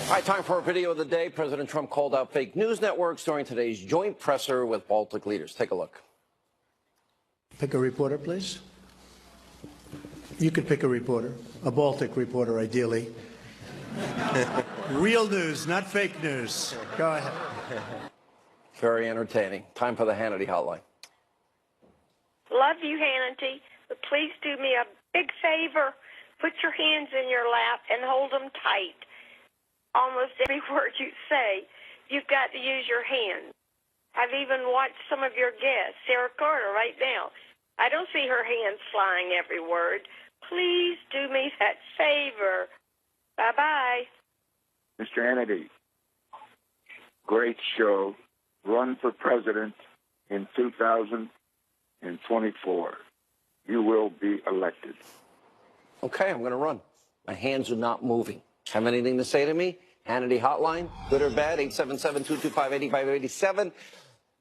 All right, time for our video of the day. President Trump called out fake news networks during today's joint presser with Baltic leaders. Take a look. Pick a reporter, please. You could pick a reporter, a Baltic reporter, ideally. Real news, not fake news. Go ahead. Very entertaining. Time for the Hannity Hotline. Love you, Hannity, but please do me a big favor. Put your hands in your lap and hold them tight. Almost every word you say, you've got to use your hands. I've even watched some of your guests, Sarah Carter, right now. I don't see her hands flying every word. Please do me that favor. Bye-bye. Mr. Hannity, great show. Run for president in 2024. You will be elected. Okay, I'm going to run. My hands are not moving. Have anything to say to me? Hannity Hotline, good or bad, 877-225-8587.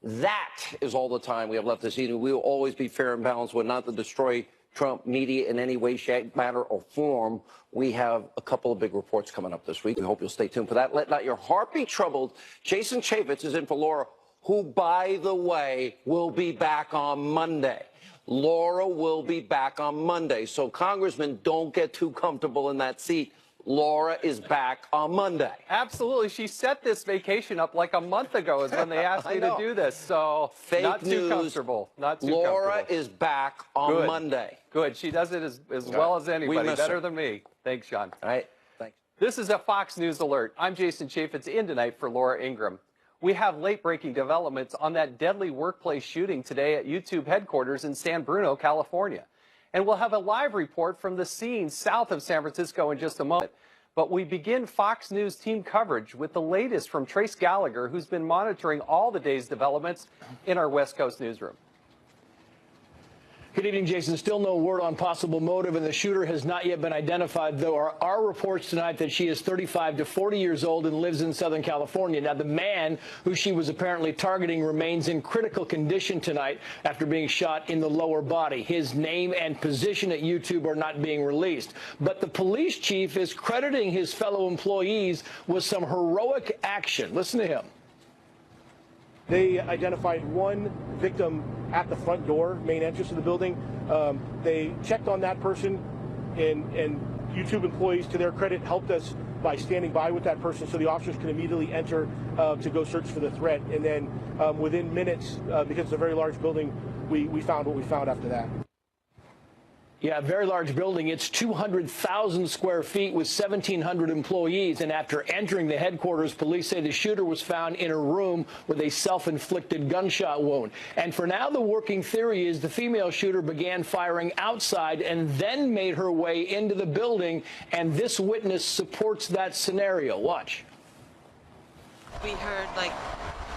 That is all the time we have left this evening. We will always be fair and balanced, but not to destroy Trump media in any way, shape, matter, or form. We have a couple of big reports coming up this week. We hope you'll stay tuned for that. Let not your heart be troubled. Jason Chaffetz is in for Laura, who, by the way, will be back on Monday. Laura will be back on Monday. So, Congressman, don't get too comfortable in that seat. Laura is back on Monday. Absolutely. She set this vacation up like a month ago is when they asked me to do this. So Fake not news. Too comfortable. Not too Laura comfortable. is back on Good. Monday. Good. She does it as well as anybody. Better her. than me. Thanks, Sean. All right. Thanks. This is a Fox News alert. I'm Jason Chaffetz in tonight for Laura Ingraham. We have late-breaking developments on that deadly workplace shooting today at YouTube headquarters in San Bruno, California. And we'll have a live report from the scene south of San Francisco in just a moment. But we begin Fox News team coverage with the latest from Trace Gallagher, who's been monitoring all the day's developments in our West Coast newsroom. Good evening, Jason. Still no word on possible motive, and the shooter has not yet been identified, though there are reports tonight that she is 35 to 40 years old and lives in Southern California. Now, the man who she was apparently targeting remains in critical condition tonight after being shot in the lower body. His name and position at YouTube are not being released. But the police chief is crediting his fellow employees with some heroic action. Listen to him. They identified one victim at the front door, main entrance of the building. They checked on that person, and YouTube employees, to their credit, helped us by standing by with that person so the officers could immediately enter to go search for the threat. And then within minutes, because it's a very large building, we found what we found after that. Yeah, a very large building. It's 200,000 square feet with 1,700 employees. And after entering the headquarters, police say the shooter was found in a room with a self-inflicted gunshot wound. And for now, the working theory is the female shooter began firing outside and then made her way into the building. And this witness supports that scenario. Watch. We heard like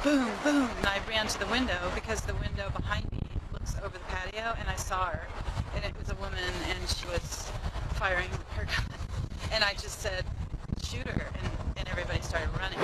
boom, boom, and I ran to the window because the window behind me looks over the patio, and I saw her. And it was a woman, and she was firing her gun. And I just said, shoot her, and everybody started running.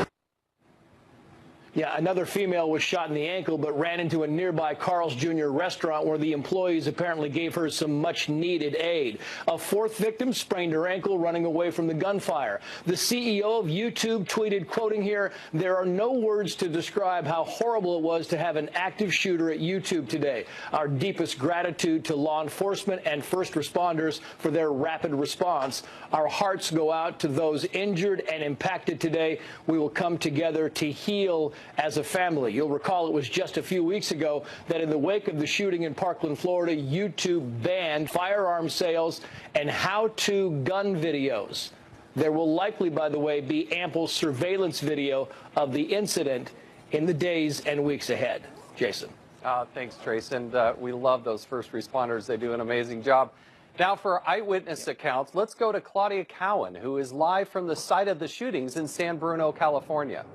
Yeah, another female was shot in the ankle but ran into a nearby Carl's Jr. restaurant where the employees apparently gave her some much-needed aid. A fourth victim sprained her ankle running away from the gunfire. The CEO of YouTube tweeted, quoting here, "There are no words to describe how horrible it was to have an active shooter at YouTube today. Our deepest gratitude to law enforcement and first responders for their rapid response. Our hearts go out to those injured and impacted today. We will come together to heal as a family." You'll recall it was just a few weeks ago that in the wake of the shooting in Parkland, Florida, YouTube banned firearm sales and how-to gun videos. There will likely, by the way, be ample surveillance video of the incident in the days and weeks ahead. Jason. Thanks, Trace. And we love those first responders. They do an amazing job. Now, for eyewitness accounts, let's go to Claudia Cowan, who is live from the site of the shootings in San Bruno, California.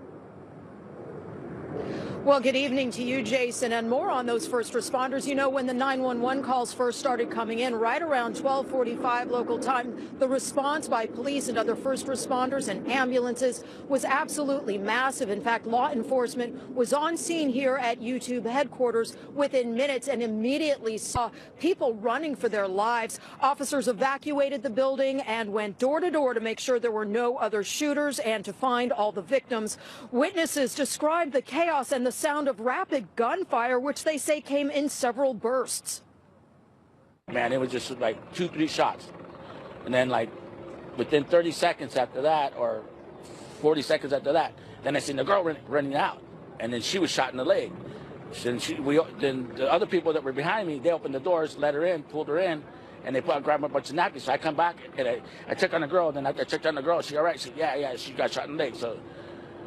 Well, good evening to you, Jason, and more on those first responders. You know, when the 911 calls first started coming in, right around 12:45 local time, the response by police and other first responders and ambulances was absolutely massive. In fact, law enforcement was on scene here at YouTube headquarters within minutes and immediately saw people running for their lives. Officers evacuated the building and went door to door to make sure there were no other shooters and to find all the victims. Witnesses described the chaos and the sound of rapid gunfire, which they say came in several bursts. Man, it was just like 2-3 shots. And then like within 30 seconds after that, or 40 seconds after that, then I seen the girl running out. And then she was shot in the leg. Then the other people that were behind me, they opened the doors, let her in, pulled her in, and they grabbed a bunch of napkins. So I come back and I check on the girl. Then after I checked on the girl, she all right? She said, yeah, she got shot in the leg. So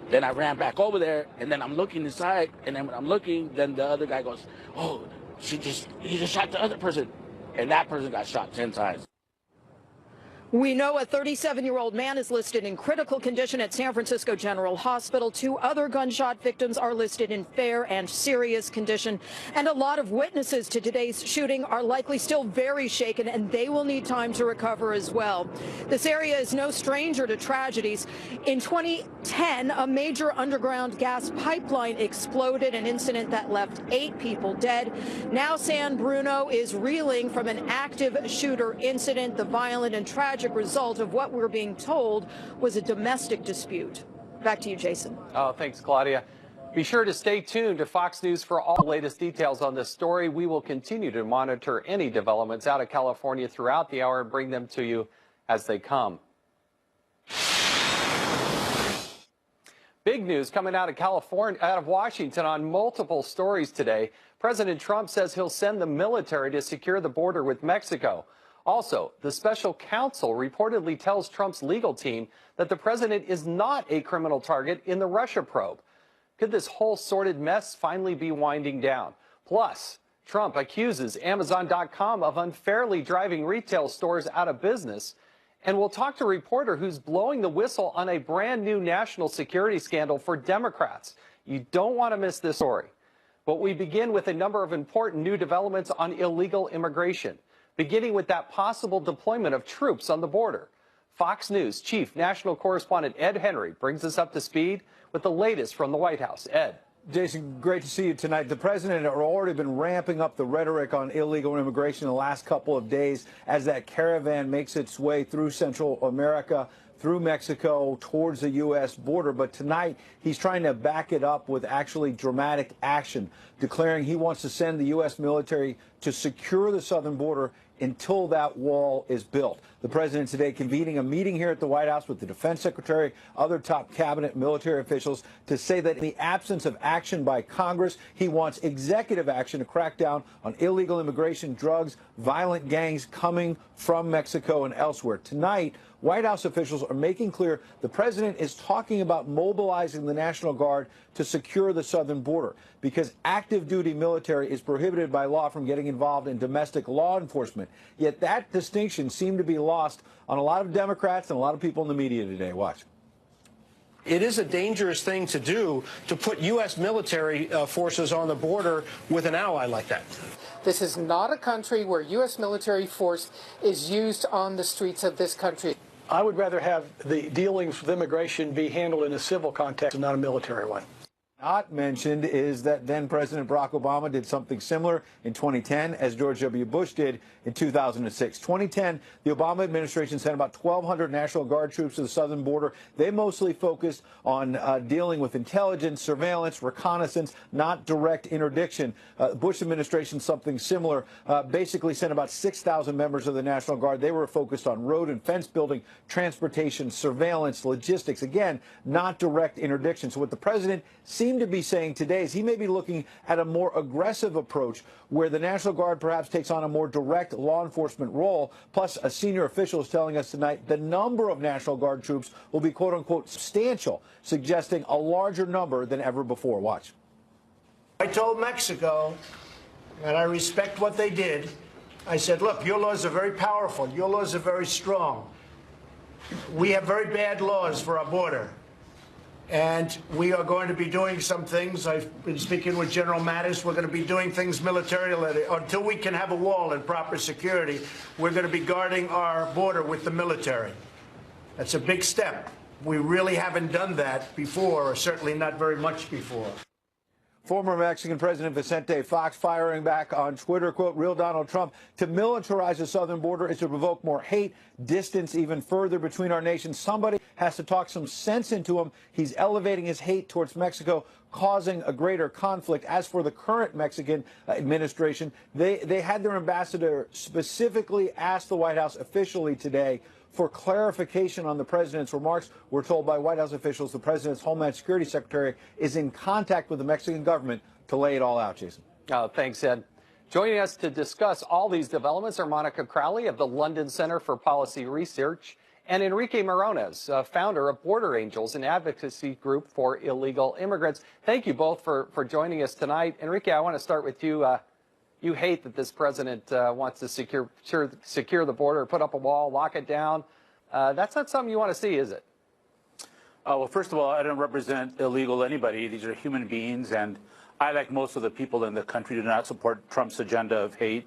then I ran back over there, and then I'm looking inside, and then when I'm looking, then the other guy goes, oh, he just shot the other person. And that person got shot 10 times. We know a 37-year-old man is listed in critical condition at San Francisco General Hospital. 2 other gunshot victims are listed in fair and serious condition. And a lot of witnesses to today's shooting are likely still very shaken, and they will need time to recover as well. This area is no stranger to tragedies. In 2010, a major underground gas pipeline exploded, an incident that left 8 people dead. Now San Bruno is reeling from an active shooter incident. The violent and tragic result of what we're being told was a domestic dispute. Back to you, Jason. Oh, thanks, Claudia. Be sure to stay tuned to Fox News for all the latest details on this story. We will continue to monitor any developments out of California throughout the hour and bring them to you as they come. Big news coming out of California, out of Washington on multiple stories today. President Trump says he'll send the military to secure the border with Mexico. Also, the special counsel reportedly tells Trump's legal team that the president is not a criminal target in the Russia probe. Could this whole sordid mess finally be winding down? Plus, Trump accuses Amazon.com of unfairly driving retail stores out of business. And we'll talk to a reporter who's blowing the whistle on a brand new national security scandal for Democrats. You don't want to miss this story. But we begin with a number of important new developments on illegal immigration, beginning with that possible deployment of troops on the border. Fox News Chief National Correspondent Ed Henry brings us up to speed with the latest from the White House. Ed. Jason, great to see you tonight. The president has already been ramping up the rhetoric on illegal immigration the last couple of days as that caravan makes its way through Central America, through Mexico, towards the U.S. border. But tonight, he's trying to back it up with actually dramatic action, declaring he wants to send the U.S. military to secure the southern border until that wall is built. The president today convening a meeting here at the White House with the defense secretary, other top cabinet military officials to say that in the absence of action by Congress, he wants executive action to crack down on illegal immigration, drugs, violent gangs coming from Mexico and elsewhere. Tonight, White House officials are making clear the president is talking about mobilizing the National Guard to secure the southern border because active duty military is prohibited by law from getting involved in domestic law enforcement. Yet that distinction seemed to be lost on a lot of Democrats and a lot of people in the media today. Watch. It is a dangerous thing to do to put U.S. military forces on the border with an ally like that. This is not a country where U.S. military force is used on the streets of this country. I would rather have the dealings with immigration be handled in a civil context and not a military one. Not mentioned is that then President Barack Obama did something similar in 2010 as George W. Bush did in 2006. 2010, the Obama administration sent about 1,200 National Guard troops to the southern border. They mostly focused on dealing with intelligence, surveillance, reconnaissance, not direct interdiction. Bush administration, something similar, basically sent about 6,000 members of the National Guard. They were focused on road and fence building, transportation, surveillance, logistics. Again, not direct interdiction. So what the president seemed to be saying today is he may be looking at a more aggressive approach where the National Guard perhaps takes on a more direct law enforcement role. Plus, a senior official is telling us tonight the number of National Guard troops will be, quote unquote, substantial, suggesting a larger number than ever before. Watch. I told Mexico, and I respect what they did, I said, look, your laws are very powerful. Your laws are very strong. We have very bad laws for our border. And we are going to be doing some things. I've been speaking with General Mattis. We're going to be doing things militarily. Until we can have a wall and proper security, we're going to be guarding our border with the military. That's a big step. We really haven't done that before, or certainly not very much before. Former Mexican President Vicente Fox firing back on Twitter, quote, real Donald Trump, to militarize the southern border is to provoke more hate, distance even further between our nations. Somebody has to talk some sense into him. He's elevating his hate towards Mexico, causing a greater conflict. As for the current Mexican administration, they had their ambassador specifically ask the White House officially today for clarification on the president's remarks. We're told by White House officials the president's Homeland Security Secretary is in contact with the Mexican government to lay it all out, Jason. Thanks, Ed. Joining us to discuss all these developments are Monica Crowley of the London Center for Policy Research and Enrique Morones, founder of Border Angels, an advocacy group for illegal immigrants. Thank you both for joining us tonight. Enrique, I want to start with you. You hate that this president wants to secure the border, put up a wall, lock it down. That's not something you want to see, is it? Well, first of all, I don't represent illegal anybody. These are human beings, and I, like most of the people in the country, do not support Trump's agenda of hate.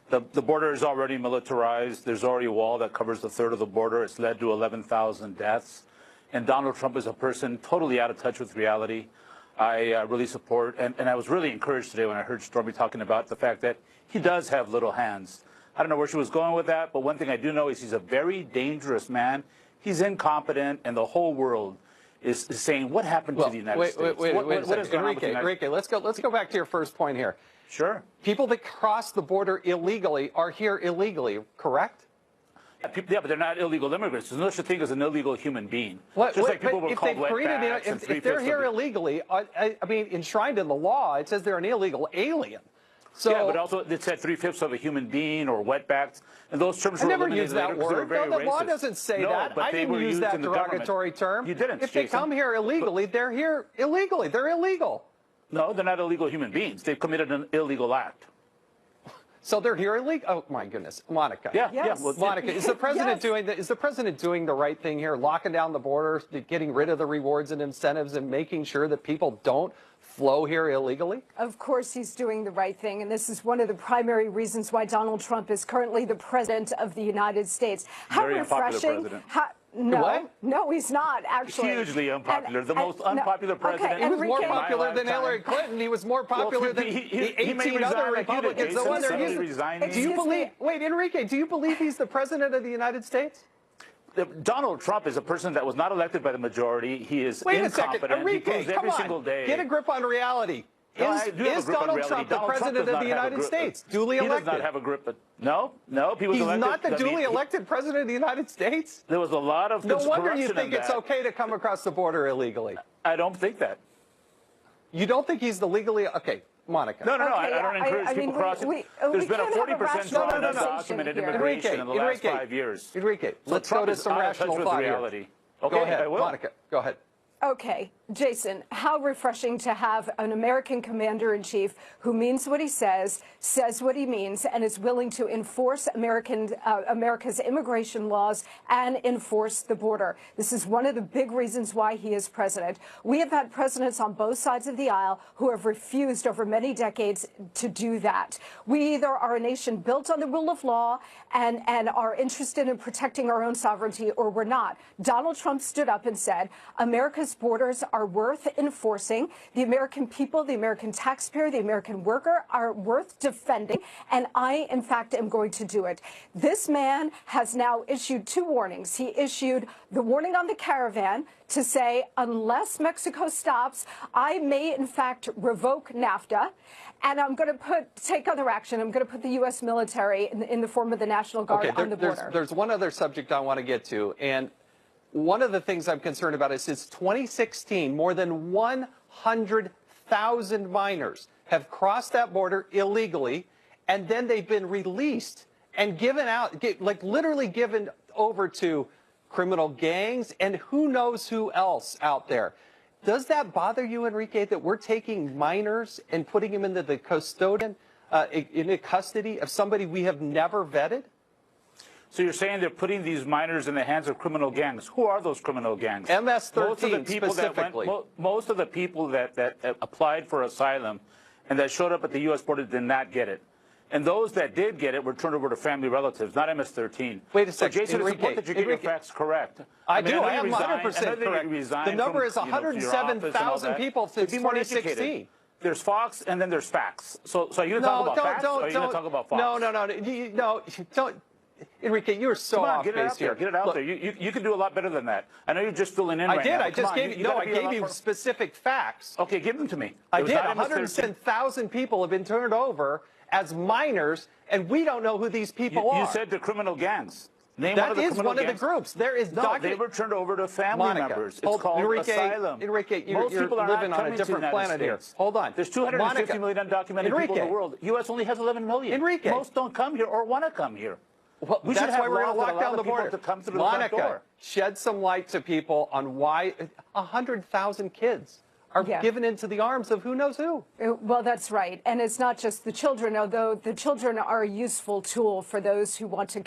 The border is already militarized. There's already a wall that covers a third of the border. It's led to 11,000 deaths. And Donald Trump is a person totally out of touch with reality. I really support, and I was really encouraged today when I heard Stormy talking about the fact that he does have little hands. I don't know where she was going with that, but one thing I do know is he's a very dangerous man. He's incompetent, and the whole world is saying, what happened to the United States? Wait a second. Enrique, let's go back to your first point here. Sure. People that cross the border illegally are here illegally, correct? Yeah, but they're not illegal immigrants. There's no such thing as an illegal human being. Just like people were called wetbacks. If they're here illegally, I mean, enshrined in the law, it says they're an illegal alien. So, yeah, but also it said 3/5 of a human being or wetbacks, and those terms were eliminated later because they were very racist. The law racist. doesn't say No, that. but I they didn't were use used that in the derogatory term. You didn't, If they Jason. come here illegally, they're here illegally. They're illegal. No, they're not illegal human beings. They've committed an illegal act. So they're here illegal. Oh my goodness, Monica. Yeah, yes. yeah. Well, Monica, is the president is the president doing the right thing here, locking down the border, getting rid of the rewards and incentives, and making sure that people don't flow here illegally? Of course he's doing the right thing, and this is one of the primary reasons why Donald Trump is currently the president of the United States. How Very unpopular refreshing. president. No, he's not, actually. Hugely unpopular. The most unpopular president. Okay, He was more Enrique, popular than Hillary Clinton. He was more popular than the 18 other Republicans that won their years. Do you believe? Wait, Enrique, do you believe he's the president of the United States? Donald Trump is a person that was not elected by the majority. He is incompetent. Wait a second, Enrique, he goes every single day. Get a grip on reality. Is Donald Trump the president of the United States, duly elected? He does not have a grip. No. He was He's elected. not the duly elected president of the United States? There was a lot of No wonder corruption you think in it's that. okay to come across the border illegally. I don't think that. You don't think he's the legally... Okay, Monica. No, Okay, I don't encourage people crossing. There's been a 40% drop in undocumented immigration in the last 5 years. Enrique, So let's Trump go to is some out of touch rational with thought reality. here. Okay, Go ahead, I will. Monica, go ahead. Okay, Jason, how refreshing to have an American commander-in-chief who means what he says what he means, and is willing to enforce America's immigration laws and enforce the border. This is one of the big reasons why he is president. We have had presidents on both sides of the aisle who have refused over many decades to do that. We either are a nation built on the rule of law and are interested in protecting our own sovereignty, or we're not. Donald Trump stood up and said, America's borders are worth enforcing. The American people, the American taxpayer, the American worker are worth defending, and I, in fact, am going to do it. This man has now issued 2 warnings. He issued the warning on the caravan to say, unless Mexico stops, I may, in fact, revoke NAFTA. And I'm going to take other action. I'm going to put the U.S. military in the form of the National Guard on the border. There's one other subject I want to get to, and one of the things I'm concerned about is since 2016, more than 100,000 minors have crossed that border illegally, and then they've been released and given out, literally given over to criminal gangs and who knows who else out there. Does that bother you, Enrique, that we're taking minors and putting them into the custody of somebody we have never vetted? So you're saying they're putting these minors in the hands of criminal gangs. Who are those criminal gangs? MS-13 specifically. Most of the people that applied for asylum and that showed up at the U.S. border did not get it. And those that did get it were turned over to family relatives, not MS-13. Wait a second. So Jason, it's important that you get your facts correct. I mean, do. I know am you resigned- 100% correct. The number is 107,000 people since Be more 2016. educated. There's facts and then there's facts. So are you going to talk about facts or are you going to talk about facts? No, don't. Enrique, you're so off base here. Get it out there. You can do a lot better than that. I know you're just filling in I right did. now. I just gave you. No, I gave you specific facts. Okay, give them to me. I did. 107,000 people have been turned over as minors, and we don't know who these people are. You said the criminal gangs. Name that is one of the groups. There is no. They were turned over to family members. It's called asylum. Enrique, Most you're people are living not on a different planet here. Hold on. There's 250 million undocumented people in the world. U.S. only has 11 million. Enrique. Most don't come here or want to come here. Well, that's why we're going to lock down the border. To come through the front door. Shed some light to people on why 100,000 kids are given into the arms of who knows who. Well, that's right. And it's not just the children, although the children are a useful tool for those who want to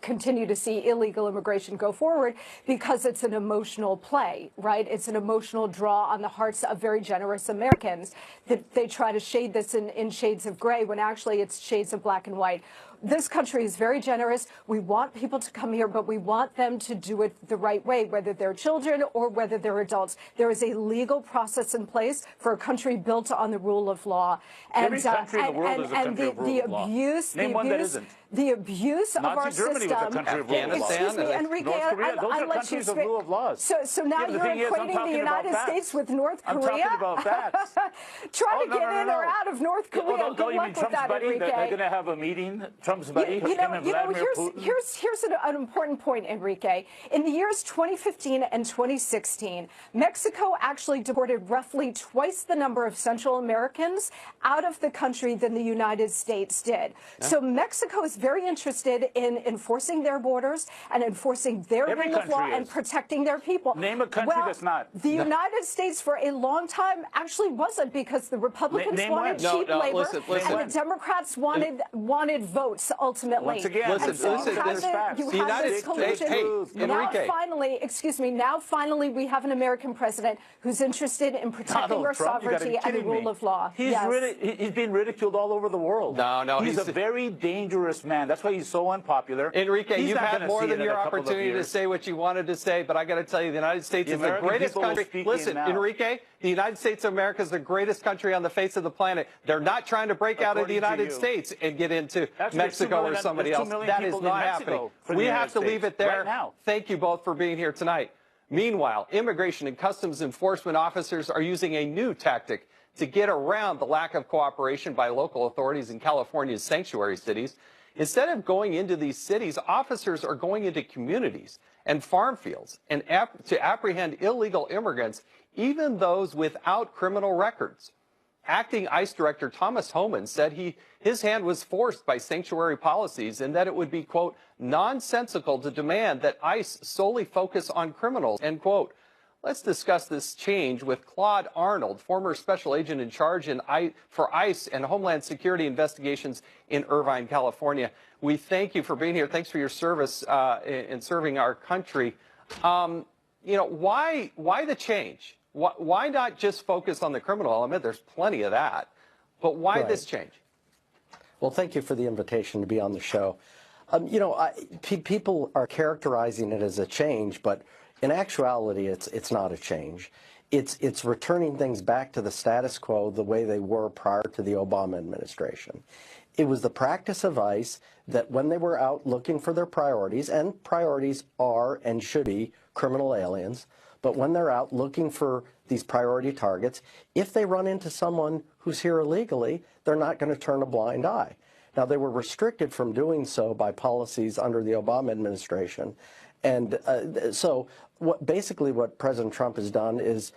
continue to see illegal immigration go forward, because it's an emotional play, right? It's an emotional draw on the hearts of very generous Americans. That they try to shade this in shades of gray when actually it's shades of black and white. This country is very generous. We want people to come here, but we want them to do it the right way, whether they're children or whether they're adults. There is a legal process in place for a country built on the rule of law. And, every country in the world is a country of rule of law. Name one that isn't. The abuse of our Germany system. Was a country of rule of law. Excuse me, Enrique, North Korea, those are countries of rule of laws. So now you're equating the United States with North Korea? I'm talking about facts. Try to get in or out of North Korea. Good luck with that, Enrique. They're going to have a meeting, Trump's buddy, here's an important point, Enrique. In the years 2015 and 2016, Mexico actually deported roughly twice the number of Central Americans out of the country than the United States did. Yeah. So Mexico is very interested in enforcing their borders and enforcing their rule of law and protecting their people. Name a country that's not. The United States for a long time actually wasn't, because the Republicans wanted cheap labor and the Democrats wanted votes ultimately. Once again, you have this collusion. Enrique. Now finally we have an American president who's interested in protecting our sovereignty and the rule of law. He's being ridiculed all over the world. No, he's a very dangerous man. That's why he's so unpopular. Enrique, you've had more than your opportunity to say what you wanted to say, but I got to tell you, the United States is the greatest country. Listen, Enrique, the United States of America is the greatest country on the face of the planet. They're not trying to break out of the United States and get into Mexico or somebody else. That is not happening. We have to leave it there. Thank you both for being here tonight. Meanwhile, Immigration and Customs Enforcement officers are using a new tactic to get around the lack of cooperation by local authorities in California's sanctuary cities. Instead of going into these cities, officers are going into communities and farm fields and to apprehend illegal immigrants, even those without criminal records. Acting ICE Director Thomas Homan said his hand was forced by sanctuary policies and that it would be, quote, nonsensical to demand that ICE solely focus on criminals, end quote. Let's discuss this change with Claude Arnold, former special agent in charge for ICE and Homeland Security investigations in Irvine, California. We thank you for being here. Thanks for your service in serving our country. Why the change? Why not just focus on the criminal element? There's plenty of that. But why this change? Well, thank you for the invitation to be on the show. People are characterizing it as a change, but in actuality, it's not a change. It's returning things back to the status quo the way they were prior to the Obama administration. It was the practice of ICE that when they were out looking for their priorities, and priorities are and should be criminal aliens, but when they're out looking for these priority targets, if they run into someone who's here illegally, they're not going to turn a blind eye. Now, they were restricted from doing so by policies under the Obama administration. And so basically what President Trump has done is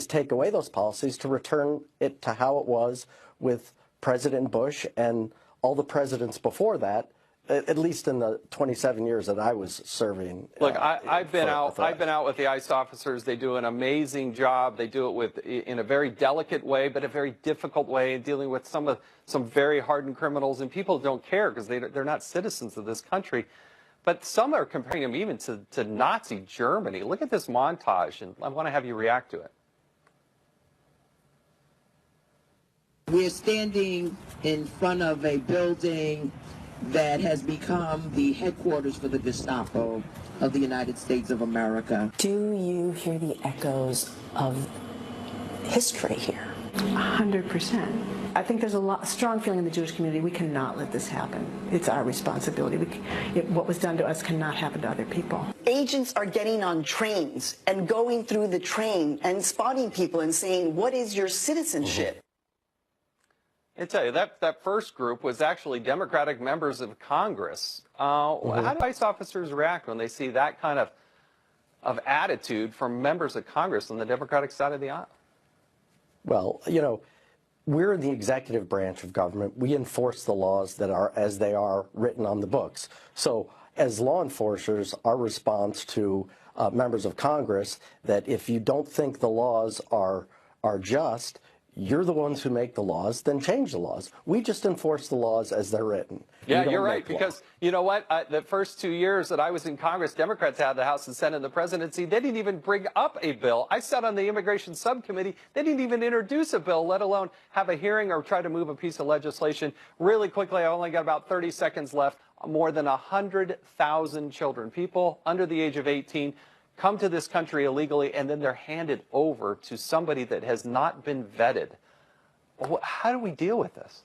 take away those policies to return it to how it was with President Bush and all the presidents before that, at least in the 27 years that I was serving. Look, I've been out with the ICE officers. They do an amazing job. They do it in a very delicate way, but a very difficult way, in dealing with some very hardened criminals. And people don't care because they're not citizens of this country. But some are comparing him even to Nazi Germany. Look at this montage, and I want to have you react to it. We're standing in front of a building that has become the headquarters for the Gestapo of the United States of America. Do you hear the echoes of history here? 100%. I think there's a strong feeling in the Jewish community we cannot let this happen. It's our responsibility. What was done to us cannot happen to other people. Agents are getting on trains and going through the train and spotting people and saying, what is your citizenship? I tell you, that first group was actually Democratic members of Congress. How do ICE officers react when they see that kind of attitude from members of Congress on the Democratic side of the aisle? Well, you know, we're the executive branch of government. We enforce the laws that are as they are written on the books. So as law enforcers, our response to members of Congress that if you don't think the laws are just, you're the ones who make the laws, then change the laws. We just enforce the laws as they're written. Yeah, you're right, because you know what? The first 2 years that I was in Congress, Democrats had the House and Senate and the presidency. They didn't even bring up a bill. I sat on the immigration subcommittee. They didn't even introduce a bill, let alone have a hearing or try to move a piece of legislation. Really quickly, I only got about 30 seconds left. More than 100,000 children, people under the age of 18, come to this country illegally, and then they're handed over to somebody that has not been vetted. How do we deal with this?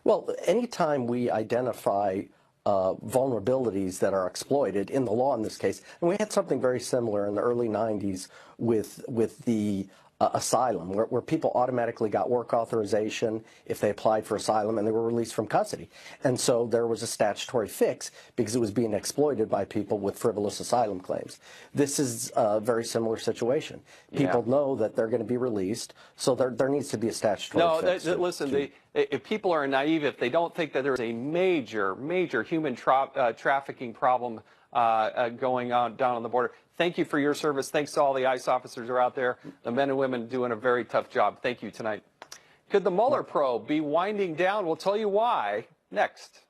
Well, anytime we identify vulnerabilities that are exploited in the law in this case, and we had something very similar in the early 90s with the asylum, where people automatically got work authorization if they applied for asylum and they were released from custody. And so there was a statutory fix because it was being exploited by people with frivolous asylum claims. This is a very similar situation. People know that they're going to be released, so there needs to be a statutory fix. No, listen, if people are naive, if they don't think that there's a major human trafficking problem going on down on the border. Thank you for your service. Thanks to all the ICE officers who are out there, the men and women doing a very tough job. Thank you tonight. Could the Mueller probe be winding down? We'll tell you why next.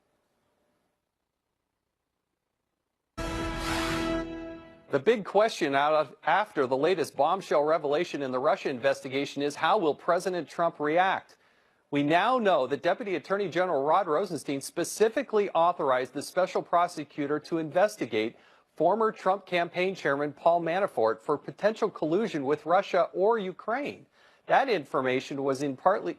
The big question after the latest bombshell revelation in the Russia investigation is how will President Trump react? We now know that Deputy Attorney General Rod Rosenstein specifically authorized the special prosecutor to investigate former Trump campaign chairman Paul Manafort for potential collusion with Russia or Ukraine. That information was in a partly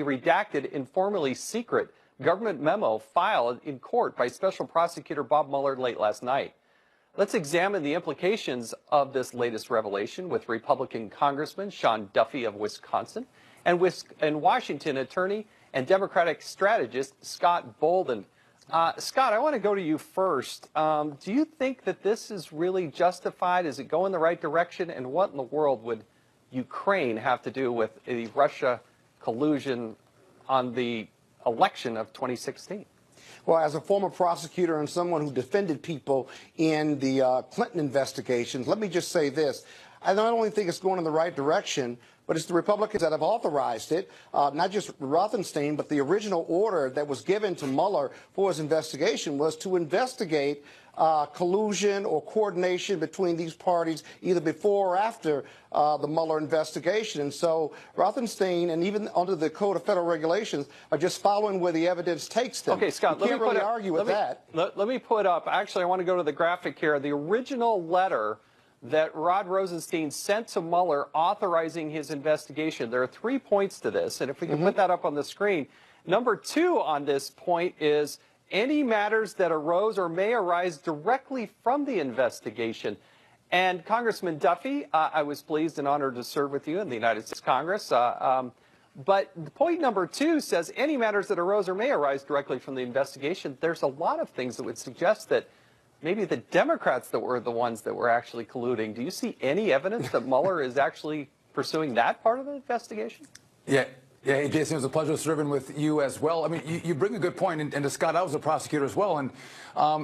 redacted, informally secret government memo filed in court by Special Prosecutor Bob Mueller late last night. Let's examine the implications of this latest revelation with Republican Congressman Sean Duffy of Wisconsin and Washington attorney and Democratic strategist Scott Bolden. Scott, I want to go to you first. Do you think that this is really justified? Is it going in the right direction? And what in the world would Ukraine have to do with the Russia collusion on the election of 2016? Well, as a former prosecutor and someone who defended people in the Clinton investigations, let me just say this. I not only think it's going in the right direction, but it's the Republicans that have authorized it, not just Rosenstein, but the original order that was given to Mueller for his investigation was to investigate collusion or coordination between these parties either before or after the Mueller investigation. And so Rosenstein, and even under the Code of Federal Regulations, are just following where the evidence takes them. Okay, Scott, you can't really argue with that. Let me put up, actually, I want to go to the graphic here, the original letter that Rod Rosenstein sent to Mueller authorizing his investigation. There are 3 points to this, and if we can put that up on the screen. Number 2 on this point is any matters that arose or may arise directly from the investigation. And Congressman Duffy, I was pleased and honored to serve with you in the United States Congress. But point number 2 says any matters that arose or may arise directly from the investigation. There's a lot of things that would suggest that maybe the Democrats that were the ones that were actually colluding. Do you see any evidence that Mueller is actually pursuing that part of the investigation? Yeah, Jason, it was a pleasure serving with you as well. I mean, you bring a good point, and to Scott, I was a prosecutor as well, and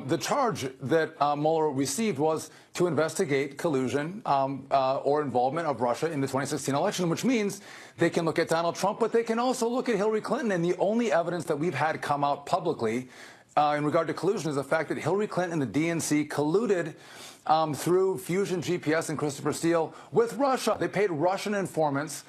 the charge that Mueller received was to investigate collusion or involvement of Russia in the 2016 election, which means they can look at Donald Trump, but they can also look at Hillary Clinton, and the only evidence that we've had come out publicly in regard to collusion is the fact that Hillary Clinton and the DNC colluded through Fusion GPS and Christopher Steele with Russia. They paid Russian informants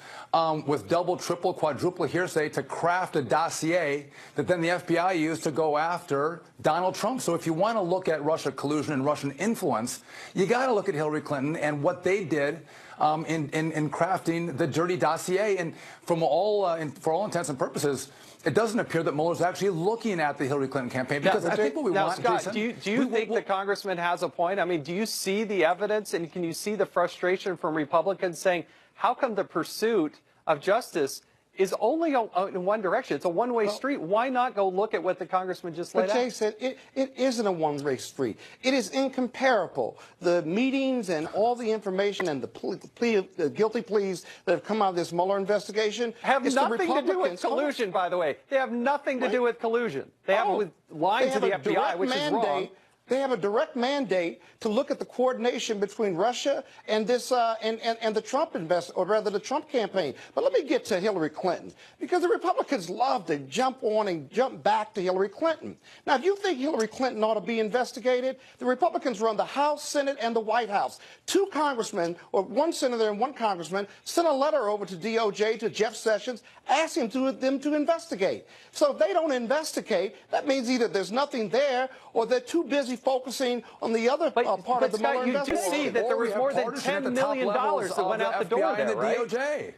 with double, triple, quadruple hearsay to craft a dossier that then the FBI used to go after Donald Trump. So if you want to look at Russia collusion and Russian influence, you got to look at Hillary Clinton and what they did in crafting the dirty dossier. And from for all intents and purposes, it doesn't appear that Mueller's actually looking at the Hillary Clinton campaign, because I think what we want, Scott, Jason, do you think the congressman has a point? I mean, do you see the evidence, and can you see the frustration from Republicans saying, how come the pursuit of justice is only in one direction? It's a one-way street. Why not go look at what the congristman just laid out? But Jason, it isn't a one-way street. It is incomparable. The meetings and all the information and the guilty pleas that have come out of this Mueller investigation have nothing to do with collusion, by the way. They have nothing to do with collusion. They have with lying to the FBI, which is wrong. They have a direct mandate to look at the coordination between Russia and this and the Trump or rather the Trump campaign. But let me get to Hillary Clinton, because the Republicans love to jump on and jump back to Hillary Clinton. Now, if you think Hillary Clinton ought to be investigated, the Republicans run the House, Senate, and the White House. 2 congressmen, or 1 senator and 1 congressman, sent a letter over to DOJ, to Jeff Sessions, asking them to investigate. So if they don't investigate, that means either there's nothing there or they're too busy focusing on the other part of the Mueller investigation. You do see that there was more than $10 million that went out the door there, right? DOJ.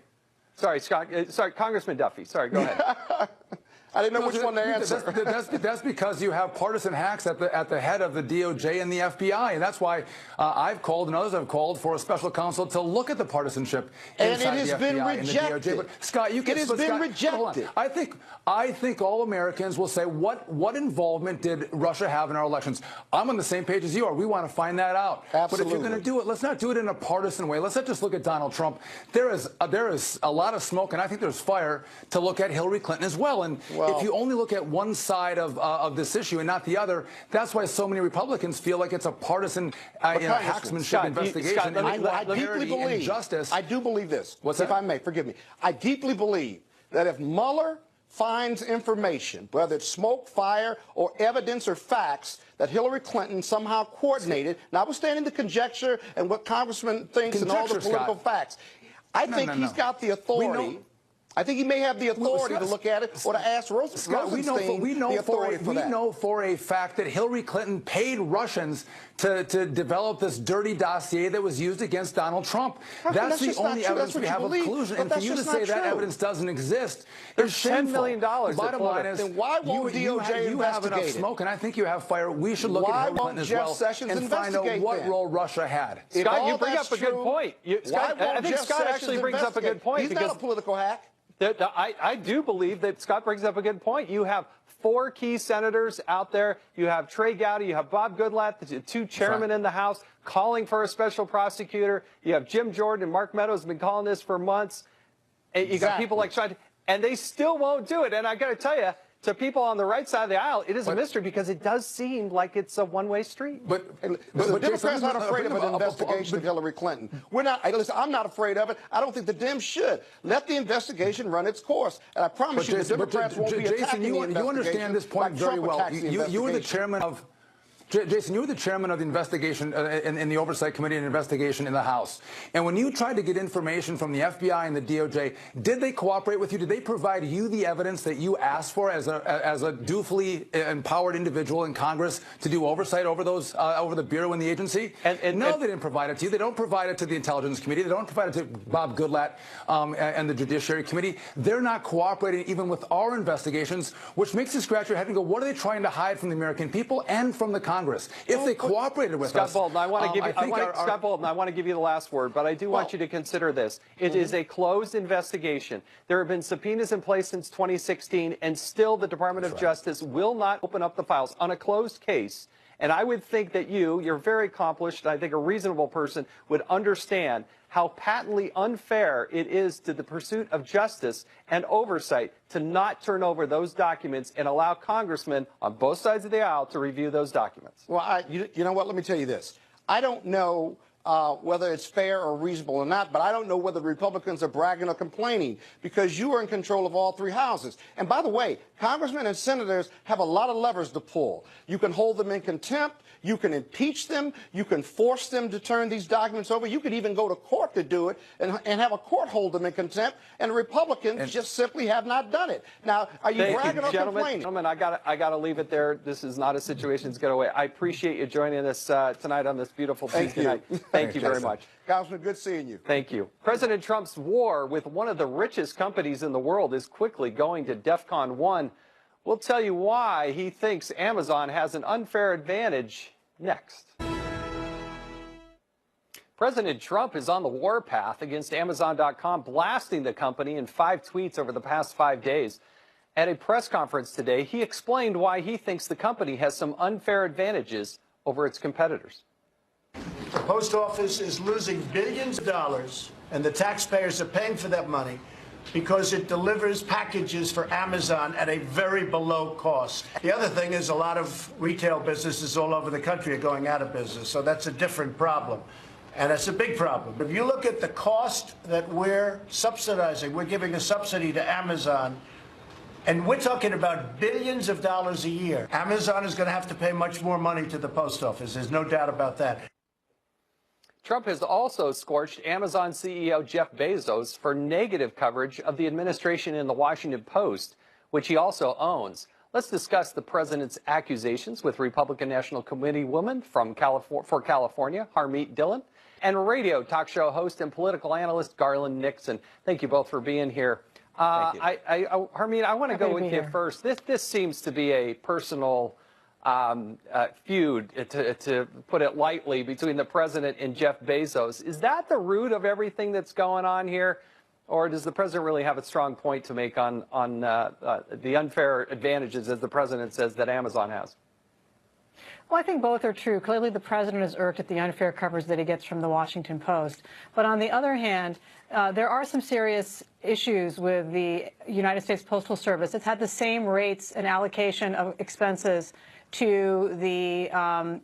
Sorry, Scott. Sorry, Congressman Duffy. Sorry, go ahead. I didn't know which one to answer. That's because you have partisan hacks at the head of the DOJ and the FBI, and that's why I've called and others have called for a special counsel to look at the partisanship inside the FBI and the DOJ. But Scott, it has been rejected. I think all Americans will say, what involvement did Russia have in our elections? I'm on the same page as you are. We want to find that out. Absolutely. But if you're going to do it, let's not do it in a partisan way. Let's not just look at Donald Trump. There is a lot of smoke, and I think there's fire to look at Hillary Clinton as well. And if you only look at one side of this issue and not the other, that's why so many Republicans feel like it's a partisan hacksmanship investigation. I deeply believe, justice. I do believe this. If I may, forgive me. I deeply believe that if Mueller finds information, whether it's smoke, fire, or evidence or facts, that Hillary Clinton somehow coordinated, notwithstanding the conjecture and what Congressman thinks and all the political facts, I think he's got the authority. I think he may have the authority to look at it or to ask Rosenstein the authority for that. We know for a fact that Hillary Clinton paid Russians to develop this dirty dossier that was used against Donald Trump. That's the only evidence we have of collusion. And for you to say that evidence doesn't exist is shameful. $10 million. Bottom line is, then why won't DOJ you have enough smoke, and I think you have fire. We should look at Hillary Clinton as well and find out what role Russia had. Scott, you bring up a good point. I think Scott actually brings up a good point. He's not a political hack. I do believe that Scott brings up a good point. You have 4 key senators out there. You have Trey Gowdy. You have Bob Goodlatte, the 2 chairmen in the House, calling for a special prosecutor. You have Jim Jordan and Mark Meadows have been calling this for months. And you got people like Sean, and they still won't do it. And I got to tell you, to people on the right side of the aisle, it is a mystery because it does seem like it's a one-way street. But Democrats are not afraid of an investigation of Hillary Clinton. We're not. Listen, I'm not afraid of it. I don't think the Dems should. Let the investigation run its course. And I promise you, the Democrats won't be attacking the investigation. You understand this point very well. You were the chairman of... Jason, you were the chairman of the investigation in the Oversight Committee and investigation in the House. And when you tried to get information from the FBI and the DOJ, did they cooperate with you? Did they provide you the evidence that you asked for as a dutifully empowered individual in Congress to do oversight over those over the Bureau and the agency? No, they didn't provide it to you. They don't provide it to the Intelligence Committee. They don't provide it to Bob Goodlatte and the Judiciary Committee. They're not cooperating even with our investigations, which makes you scratch your head and go, what are they trying to hide from the American people and from the Congress? If they cooperated with us, Scott Bolden, I want to give you. Scott Bolden, I want to give you the last word, but I do want you to consider this. It is a closed investigation. There have been subpoenas in place since 2016, and still the Department of Justice will not open up the files on a closed case. And I would think that you're very accomplished, and I think a reasonable person would understand how patently unfair it is to the pursuit of justice and oversight to not turn over those documents and allow congressmen on both sides of the aisle to review those documents. Well, you know what? Let me tell you this. I don't know whether it's fair or reasonable or not, but I don't know whether Republicans are bragging or complaining because you are in control of all three houses. And by the way, congressmen and senators have a lot of levers to pull. You can hold them in contempt. You can impeach them. You can force them to turn these documents over. You could even go to court to do it and have a court hold them in contempt. And Republicans just simply have not done it. Now, are you bragging or complaining? Gentlemen, I got to leave it there. This is not a situation to get away. I appreciate you joining us tonight on this beautiful Tuesday night. Thank you very much. Congressman, good seeing you. Thank you. President Trump's war with one of the richest companies in the world is quickly going to DEFCON 1. We'll tell you why he thinks Amazon has an unfair advantage next. President Trump is on the warpath against Amazon.com, blasting the company in 5 tweets over the past 5 days. At a press conference today, he explained why he thinks the company has some unfair advantages over its competitors. The post office is losing billions of dollars, and the taxpayers are paying for that money because it delivers packages for Amazon at a very below cost. The other thing is a lot of retail businesses all over the country are going out of business, so that's a different problem. And that's a big problem. If you look at the cost that we're subsidizing, we're giving a subsidy to Amazon, and we're talking about billions of dollars a year. Amazon is going to have to pay much more money to the post office. There's no doubt about that. Trump has also scorched Amazon CEO Jeff Bezos for negative coverage of the administration in the Washington Post, which he also owns. Let's discuss the president's accusations with Republican National Committee woman for California, Harmeet Dillon, and radio talk show host and political analyst Garland Nixon. Thank you both for being here. Harmeet, I want to go with you first. This seems to be a personal feud, to put it lightly, between the president and Jeff Bezos. Is that the root of everything that's going on here? Or does the president really have a strong point to make on the unfair advantages, as the president says, that Amazon has? Well, I think both are true. Clearly, the president is irked at the unfair coverage that he gets from the Washington Post. But on the other hand, there are some serious issues with the United States Postal Service. It's had the same rates and allocation of expenses to the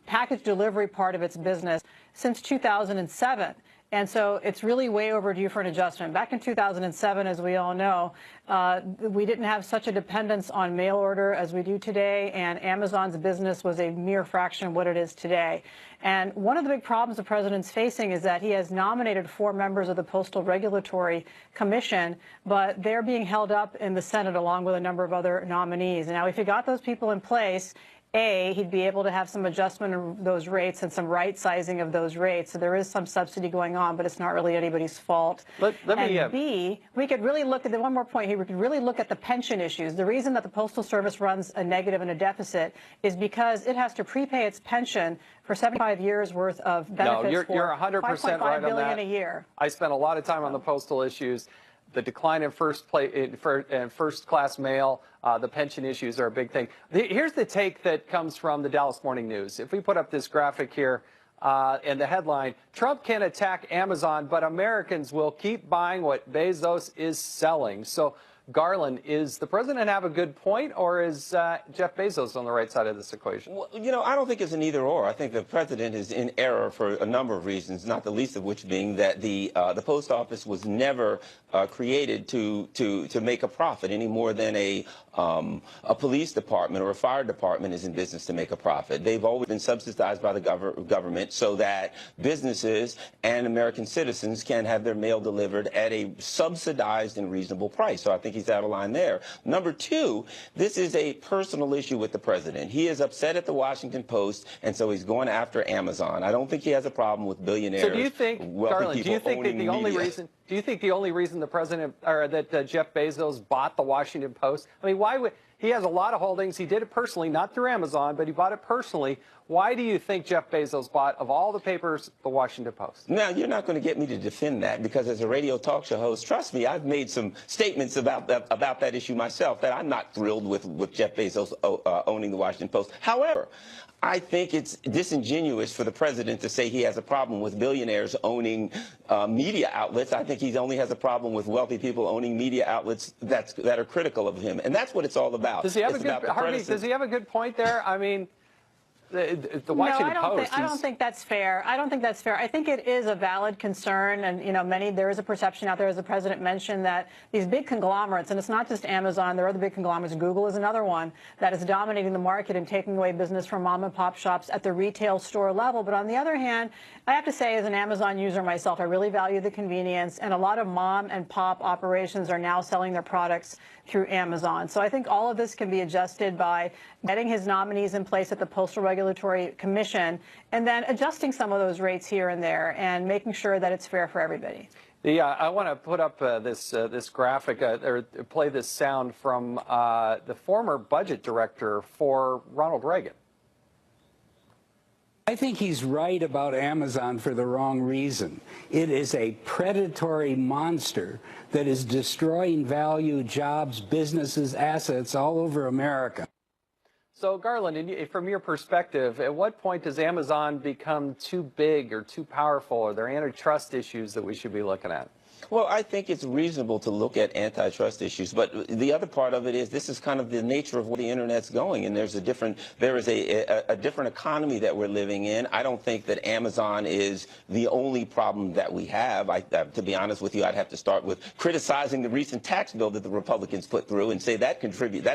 package delivery part of its business since 2007. And so it's really way overdue for an adjustment. Back in 2007, as we all know, we didn't have such a dependence on mail order as we do today, and Amazon's business was a mere fraction of what it is today. And one of the big problems the president's facing is that he has nominated 4 members of the Postal Regulatory Commission, but they're being held up in the Senate along with a number of other nominees. Now, if he got those people in place, A, he'd be able to have some adjustment of those rates and some right sizing of those rates. So there is some subsidy going on, but it's not really anybody's fault. And B, we could really look at one more point here. We could really look at the pension issues. The reason that the Postal Service runs a negative and a deficit is because it has to prepay its pension for 75 years worth of benefits. No, you're 100% right on that. $5.5 billion a year. I spent a lot of time on the postal issues. The decline in first-class mail, the pension issues are a big thing. Here's the take that comes from the Dallas Morning News. If we put up this graphic here and the headline, Trump can attack Amazon, but Americans will keep buying what Bezos is selling. So, Garland, is the president have a good point, or is Jeff Bezos on the right side of this equation? Well, you know, I don't think it's an either or. I think the president is in error for a number of reasons, not the least of which being that the post office was never created to make a profit any more than a police department or a fire department is in business to make a profit. They've always been subsidized by the government so that businesses and American citizens can have their mail delivered at a subsidized and reasonable price. So I think he's out of line there. Number two, this is a personal issue with the president. He is upset at the Washington Post, and so he's going after Amazon. I don't think he has a problem with billionaires. So do you think, Garland, do you think that the only reason? Do you think the only reason the president, or that Jeff Bezos bought the Washington Post? I mean, why would he has a lot of holdings? He did it personally, not through Amazon, but he bought it personally. Why do you think Jeff Bezos bought, of all the papers, the Washington Post? Now, you're not going to get me to defend that because as a radio talk show host, trust me, I've made some statements about that issue myself that I'm not thrilled with Jeff Bezos owning the Washington Post. However, I think it's disingenuous for the president to say he has a problem with billionaires owning media outlets. I think he only has a problem with wealthy people owning media outlets that are critical of him, and that's what it's all about. Does he have does he have a good point there? I mean, The Washington Post. I don't think that's fair. I don't think that's fair. I think it is a valid concern, and there is a perception out there, as the president mentioned, that these big conglomerates, and it's not just Amazon, there are other big conglomerates. Google is another one that is dominating the market and taking away business from mom and pop shops at the retail store level. But on the other hand, I have to say, as an Amazon user myself, I really value the convenience, and a lot of mom and pop operations are now selling their products through Amazon. So I think all of this can be adjusted by getting his nominees in place at the Postal Regulatory Commission and then adjusting some of those rates here and there and making sure that it's fair for everybody. I want to put up this graphic or play this sound from the former budget director for Ronald Reagan. I think he's right about Amazon for the wrong reason. It is a predatory monster that is destroying value, jobs, businesses, assets all over America. So, Garland, from your perspective, at what point does Amazon become too big or too powerful? Are there antitrust issues that we should be looking at? Well, I think it's reasonable to look at antitrust issues, but the other part of it is this is kind of the nature of where the internet's going, and there is a different economy that we're living in. I don't think that Amazon is the only problem that we have. To be honest with you, I'd have to start with criticizing the recent tax bill that the Republicans put through and say that's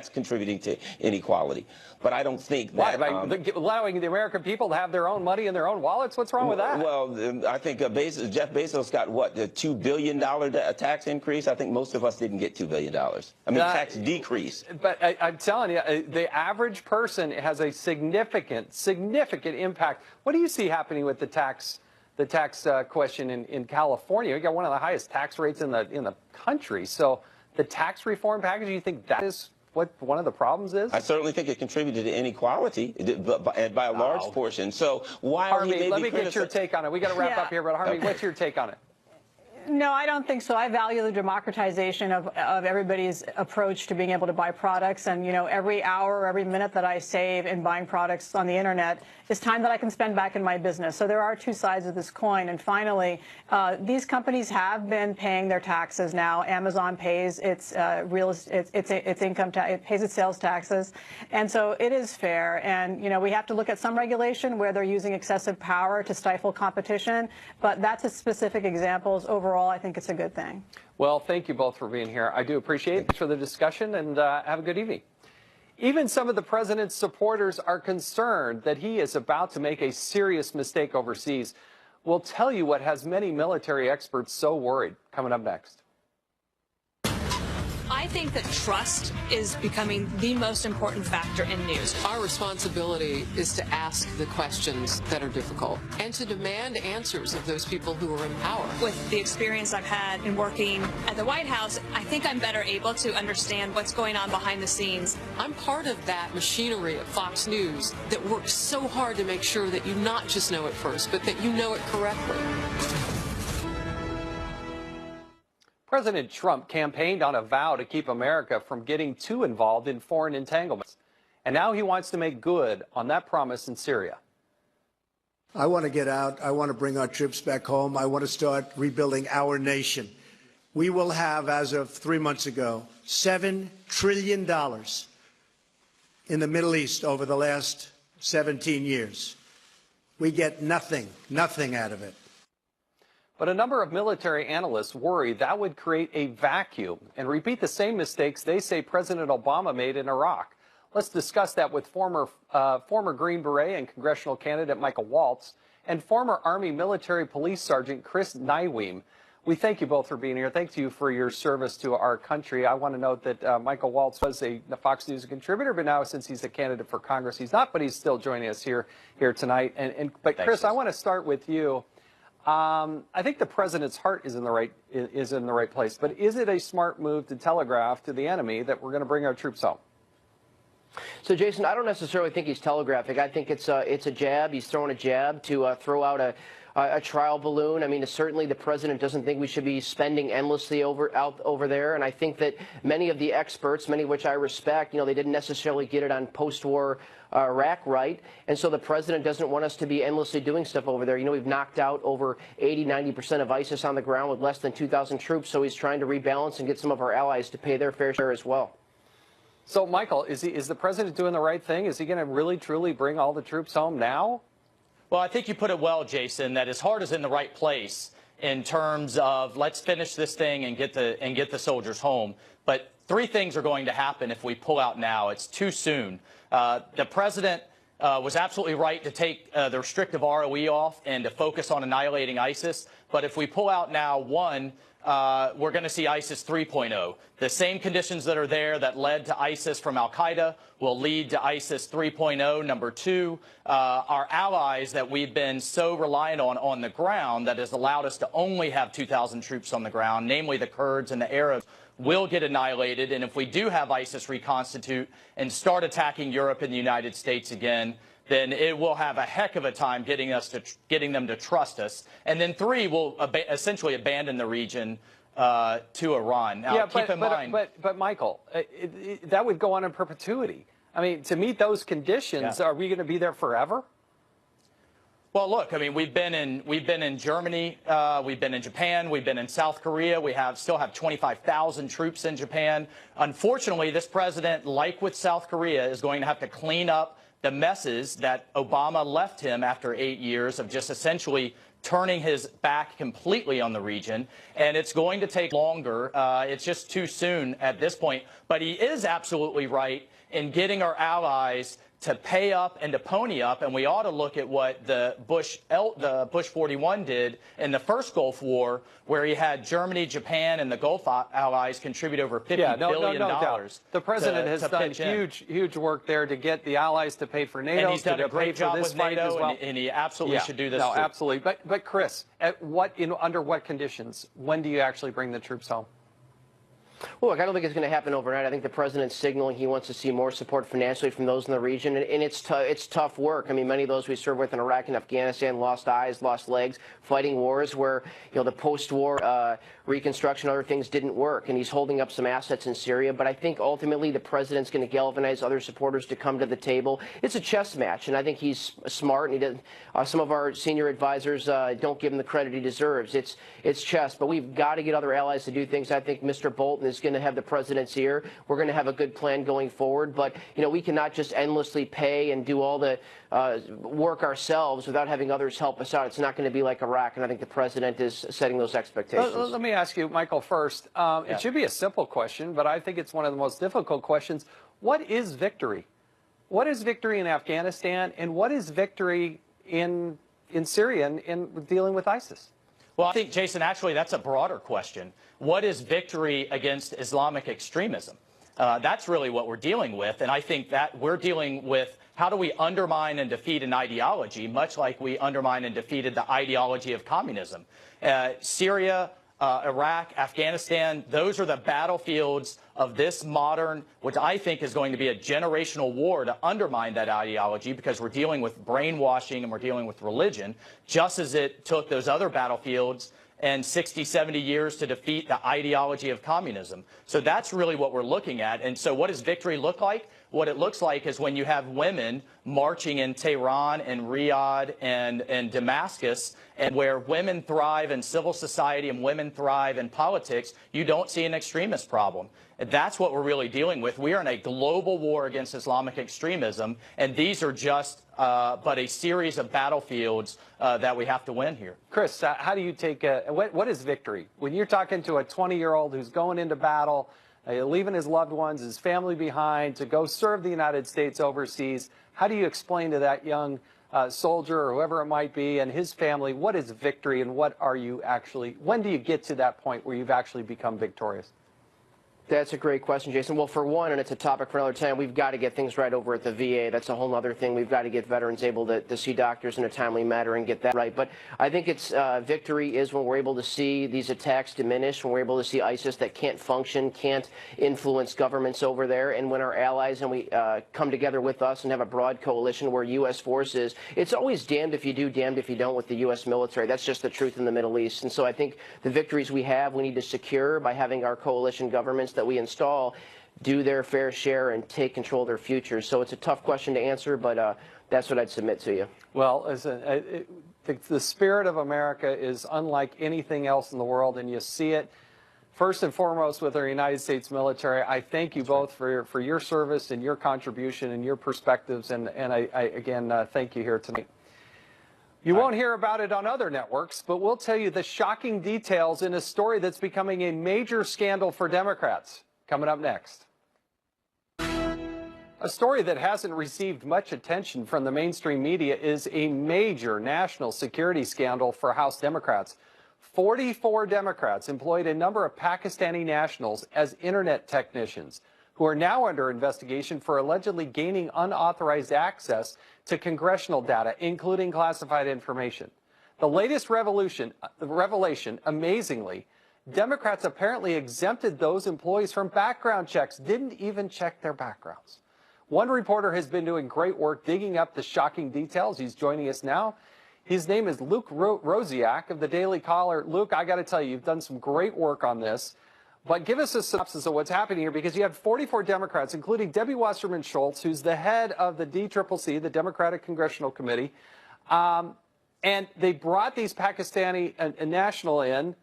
contributing to inequality. But I don't think that allowing the American people to have their own money in their own wallets. What's wrong with that? Well, I think Jeff Bezos got what, the $2 billion tax increase. I think most of us didn't get $2 billion. I mean, tax decrease. But I'm telling you, the average person has a significant impact. What do you see happening with the tax question in California? We got one of the highest tax rates in the country. So the tax reform package, you think that is what one of the problems is? I certainly think it contributed to inequality, and by a large portion. So while Harvey, let me get your take on it. We got to wrap up here, but Harvey, what's your take on it? No, I don't think so. I value the democratization of everybody's approach to being able to buy products. And, every hour or every minute that I save in buying products on the internet is time that I can spend back in my business. So there are two sides of this coin. And finally, these companies have been paying their taxes now. Amazon pays its income tax, it pays its sales taxes. And so it is fair. And, we have to look at some regulation where they're using excessive power to stifle competition. But that's a specific examples. Overall, I think it's a good thing. Well, thank you both for being here. I do appreciate it. Thanks for the discussion, and have a good evening. Even some of the president's supporters are concerned that he is about to make a serious mistake overseas. We'll tell you what has many military experts so worried. Coming up next. I think that trust is becoming the most important factor in news. Our responsibility is to ask the questions that are difficult and to demand answers of those people who are in power. With the experience I've had in working at the White House, I think I'm better able to understand what's going on behind the scenes. I'm part of that machinery at Fox News that works so hard to make sure that you not just know it first, but that you know it correctly. President Trump campaigned on a vow to keep America from getting too involved in foreign entanglements. And now he wants to make good on that promise in Syria. I want to get out. I want to bring our troops back home. I want to start rebuilding our nation. We will have, as of 3 months ago, $7 trillion in the Middle East over the last 17 years. We get nothing out of it. But a number of military analysts worry that would create a vacuum and repeat the same mistakes they say President Obama made in Iraq. Let's discuss that with former Green Beret and congressional candidate Michael Waltz and former Army Military Police Sergeant Chris Nyweem. We thank you both for being here. Thank you for your service to our country. I want to note that Michael Waltz was a Fox News contributor, but now since he's a candidate for Congress, he's not, but he's still joining us here tonight. But Chris, I want to start with you. I think the president's heart is in the right place, but is it a smart move to telegraph to the enemy that we're going to bring our troops home? So, Jason, I don't necessarily think he's telegraphing. I think it's a jab. He's throwing a jab to throw out a trial balloon. I mean, certainly the president doesn't think we should be spending endlessly out over there. And I think that many of the experts, many of which I respect, they didn't necessarily get it on post-war Iraq right. And so the president doesn't want us to be endlessly doing stuff over there. We've knocked out over 80–90% of ISIS on the ground with less than 2,000 troops. So he's trying to rebalance and get some of our allies to pay their fair share as well. So, Michael, is the president doing the right thing? Is he going to really, truly bring all the troops home now? Well, I think you put it well, Jason, that his heart is in the right place in terms of let's finish this thing and get the soldiers home. But three things are going to happen if we pull out now. It's too soon. The president was absolutely right to take the restrictive ROE off and to focus on annihilating ISIS. But if we pull out now, one, we're going to see ISIS 3.0. The same conditions that are there that led to ISIS from al-Qaeda will lead to ISIS 3.0. Number two, our allies that we've been so reliant on the ground that has allowed us to only have 2,000 troops on the ground, namely the Kurds and the Arabs, will get annihilated. And if we do have ISIS reconstitute and start attacking Europe and the United States again, then it will have a heck of a time getting them to trust us. And then three, we'll essentially abandon the region to Iran. Now, keep in mind, but Michael, that would go on in perpetuity. I mean, to meet those conditions, are we going to be there forever? Well, look, I mean, we've been in Germany, we've been in Japan, we've been in South Korea. We still have 25,000 troops in Japan. Unfortunately, this president, like with South Korea, is going to have to clean up the messes that Obama left him after 8 years of just essentially turning his back completely on the region. And it's going to take longer. It's just too soon at this point. But he is absolutely right in getting our allies to pay up and to pony up, and we ought to look at what the Bush 41 did in the first Gulf War, where he had Germany, Japan, and the Gulf allies contribute over $50 billion. The president has done huge work there to get the allies to pay for NATO. And he's done a great job with NATO, well. and he absolutely should do this. No, too. absolutely. But Chris, under what conditions? When do you actually bring the troops home? Well, look, I don't think it's going to happen overnight. I think the president's signaling he wants to see more support financially from those in the region, and it's tough work. I mean, many of those we served with in Iraq and Afghanistan lost eyes, lost legs, fighting wars where, the post-war reconstruction, other things didn't work, and he's holding up some assets in Syria. But I think ultimately the president's going to galvanize other supporters to come to the table. It's a chess match, and I think he's smart, and some of our senior advisors don't give him the credit he deserves. It's chess, but we've got to get other allies to do things. I think Mr. Bolton is going to have the president's ear. We're going to have a good plan going forward, but we cannot just endlessly pay and do all the work ourselves without having others help us out. It's not going to be like Iraq, and I think the president is setting those expectations. Let me ask you, Michael, first. It should be a simple question, but I think it's one of the most difficult questions. What is victory? What is victory in Afghanistan, and what is victory in Syria in dealing with ISIS? Well, I think, Jason, actually, that's a broader question. What is victory against Islamic extremism? That's really what we're dealing with, and I think that we're dealing with how do we undermine and defeat an ideology, much like we undermined and defeated the ideology of communism. Syria, Iraq, Afghanistan, those are the battlefields of this modern, which I think is going to be a generational war to undermine that ideology, because we're dealing with brainwashing and we're dealing with religion, just as it took those other battlefields and 60, 70 years to defeat the ideology of communism. So that's really what we're looking at. And so what does victory look like? What it looks like is when you have women marching in Tehran and Riyadh and Damascus, and where women thrive in civil society and women thrive in politics, you don't see an extremist problem. That's what we're really dealing with. We are in a global war against Islamic extremism, and these are just but a series of battlefields that we have to win here. Chris, how do you take what is victory? When you're talking to a 20-year-old who's going into battle, leaving his loved ones, his family behind to go serve the United States overseas, how do you explain to that young soldier or whoever it might be and his family what is victory, and what are you actually, when do you get to that point where you've actually become victorious? That's a great question, Jason. Well, for one, and it's a topic for another time, we've got to get things right over at the VA. That's a whole other thing. We've got to get veterans able to see doctors in a timely manner and get that right. But I think it's victory is when we're able to see these attacks diminish, when we're able to see ISIS that can't function, can't influence governments over there, and when our allies and we come together with us and have a broad coalition where U.S. forces, it's always damned if you do, damned if you don't with the U.S. military. That's just the truth in the Middle East. And so I think the victories we have, we need to secure by having our coalition governments that we install do their fair share and take control of their futures. So it's a tough question to answer, but that's what I'd submit to you. Well, the spirit of America is unlike anything else in the world, and you see it First and foremost, with our United States military, I thank you both for your service and your contribution and your perspectives, and I again thank you here tonight. You won't hear about it on other networks, but we'll tell you the shocking details in a story that's becoming a major scandal for Democrats. Coming up next. A story that hasn't received much attention from the mainstream media is a major national security scandal for House Democrats. 44 Democrats employed a number of Pakistani nationals as internet technicians who are now under investigation for allegedly gaining unauthorized access to congressional data, including classified information. The latest revelation, amazingly, Democrats apparently exempted those employees from background checks, didn't even check their backgrounds. One reporter has been doing great work digging up the shocking details. He's joining us now. His name is Luke Rosiak of the Daily Caller. Luke, I got to tell you, you've done some great work on this. But give us a synopsis of what's happening here, because you had 44 Democrats, including Debbie Wasserman Schultz, who's the head of the DCCC, the Democratic Congressional Committee. And they brought these Pakistani national in,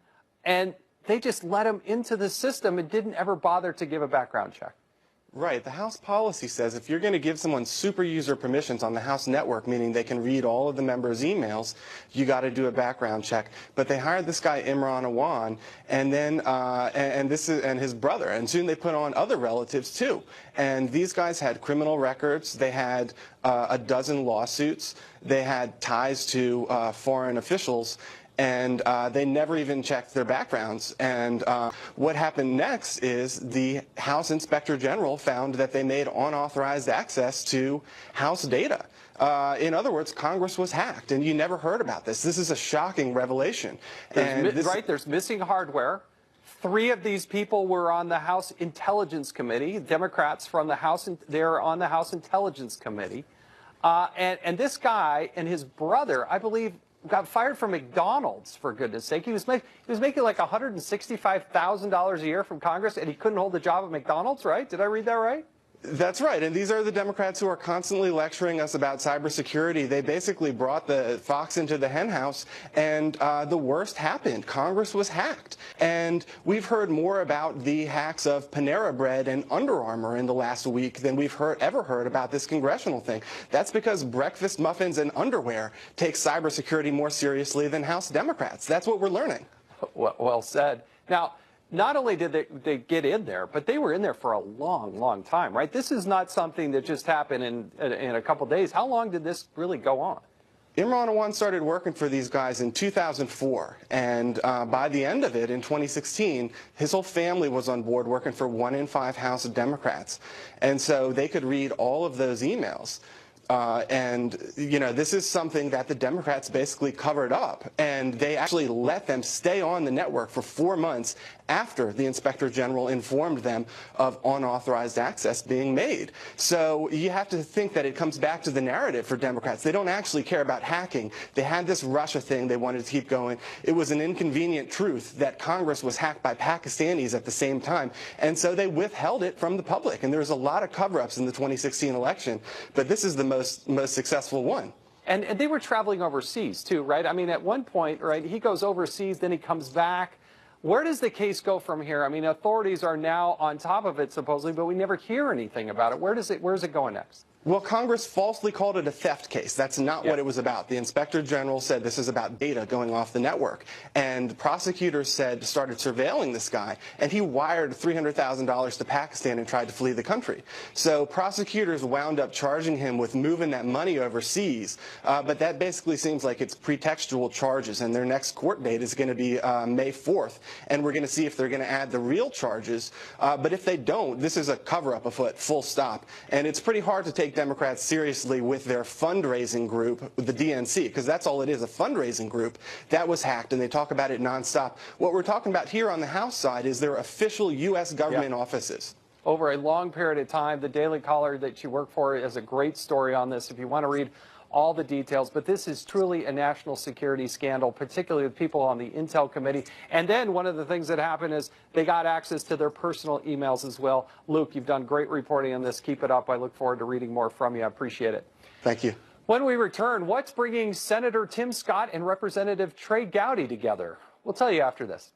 and they just let them into the system and didn't ever bother to give a background check. Right. The House policy says if you're going to give someone super user permissions on the House network, meaning they can read all of the members' emails, you got to do a background check. But they hired this guy Imran Awan, and then and his brother, and soon they put on other relatives too. And these guys had criminal records. They had a dozen lawsuits. They had ties to foreign officials. And they never even checked their backgrounds. And what happened next is the House Inspector General found that they made unauthorized access to House data. In other words, Congress was hacked, and you never heard about this. This is a shocking revelation. There's missing hardware. 3 of these people were on the House Intelligence Committee, Democrats from the House, they're on the House Intelligence Committee. And this guy and his brother, I believe, got fired from McDonald's, for goodness sake. He was making like $165,000 a year from Congress, and he couldn't hold a job at McDonald's, right? Did I read that right? That's right, and these are the Democrats who are constantly lecturing us about cybersecurity. They basically brought the fox into the henhouse, and the worst happened. Congress was hacked. And we've heard more about the hacks of Panera Bread and Under Armour in the last week than we've ever heard about this congressional thing. That's because breakfast muffins and underwear take cybersecurity more seriously than House Democrats. That's what we're learning. Well said. Now, not only did they get in there, but they were in there for a long, long time, right? This is not something that just happened in a couple days. How long did this really go on? Imran Awan started working for these guys in 2004, and by the end of it, in 2016, his whole family was on board working for 1 in 5 House Democrats. And so they could read all of those emails. And, you know, this is something that the Democrats basically covered up, and they actually let them stay on the network for 4 months after the Inspector General informed them of unauthorized access being made. So you have to think that it comes back to the narrative for Democrats. They don't actually care about hacking. They had this Russia thing they wanted to keep going. It was an inconvenient truth that Congress was hacked by Pakistanis at the same time, and so they withheld it from the public. And there's a lot of cover-ups in the 2016 election, but this is the most successful one. And they were traveling overseas too, right? I mean, at one point, right, he goes overseas, then he comes back. Where does the case go from here? I mean, authorities are now on top of it, supposedly, but we never hear anything about it. Where's it going next? Well, Congress falsely called it a theft case. That's not what it was about. The Inspector General said this is about data going off the network. And prosecutors started surveilling this guy, and he wired $300,000 to Pakistan and tried to flee the country. So prosecutors wound up charging him with moving that money overseas. But that basically seems like it's pretextual charges, and their next court date is going to be May 4th. And we're going to see if they're going to add the real charges. But if they don't, this is a cover-up afoot, full stop. And it's pretty hard to take Democrats seriously with their fundraising group, the DNC, because that's all it is, a fundraising group that was hacked, and they talk about it nonstop. What we're talking about here on the House side is their official U.S. government offices. Over a long period of time, the Daily Caller that you work for has a great story on this if you want to read all the details. But this is truly a national security scandal, particularly with people on the Intel Committee. And then one of the things that happened is they got access to their personal emails as well. Luke, you've done great reporting on this. Keep it up. I look forward to reading more from you. I appreciate it. Thank you. When we return, what's bringing Senator Tim Scott and Representative Trey Gowdy together? We'll tell you after this.